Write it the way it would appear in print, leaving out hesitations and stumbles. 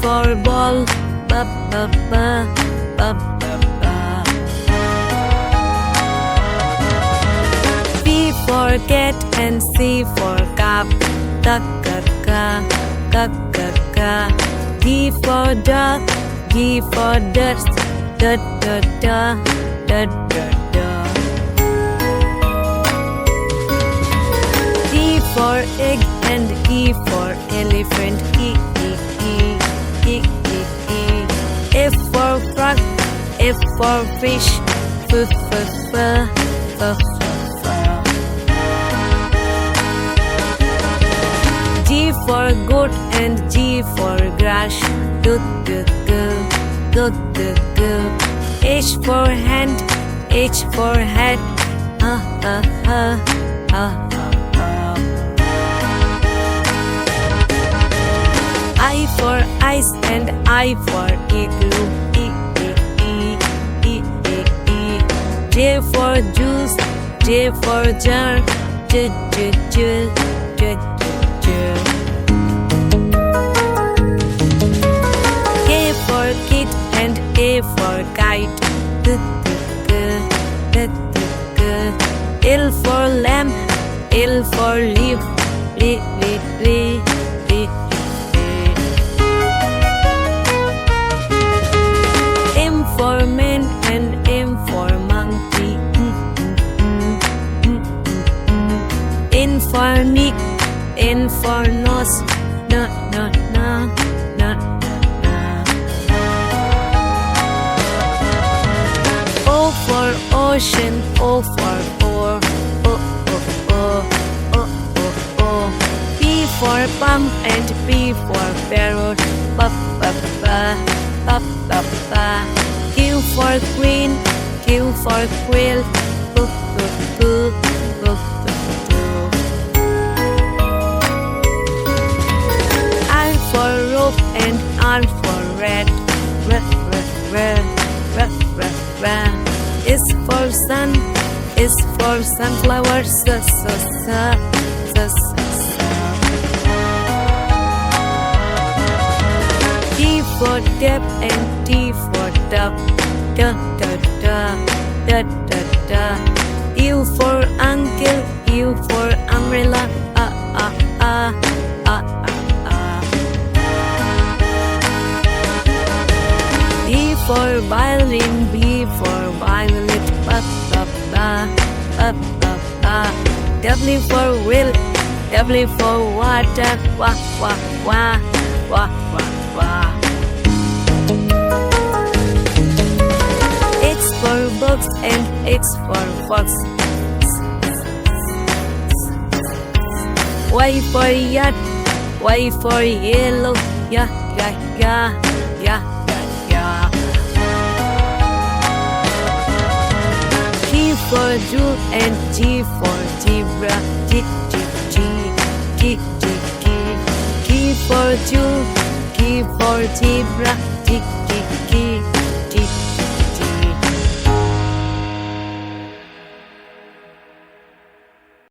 for ball, ba ba ba, ba ba ba. C for cat and C for cup, ka ka ka, ka ka ka. D for dog, D for ducks, da da da, da da da. E for egg and E for elephant, E E E E E E. F for frog, F for fish, F F F F F. G for goat and G for grass, G G G G G G. H for hand, H for hat, ha ha ha ha. I for ice and I for igloo, E E E E E E. J for juice, J for jar, J J J J J. K for kit and A for kite, G G G G G. L for lamb, L for leaf, L L L L. M for man and M for monkey, N for Nick, N for nose, na na na na na. O for ocean, O for oar, O O O O O O. P for pump and P for parrot, pa pa pa pa pa pa. Q for queen, Q for quill, Q Q Q Q Q. R for rope and R for rat, R R R R R R. S for sun, S for sunflower, S S S S S. T for tap and T for tub, da da da da da da. U for uncle, U for umbrella, ah ah ah ah ah ah. V for violin, V for violet, ba ba ba ba ba ba. W for wheel, W for water, wah wah wah wah wah wah. X for box and X for fox. Y for yacht, Y for yellow, ya ya ya ya ya ya. G for jewel and G for zebra, G G G G G G. G for jewel, G for zebra, G G G.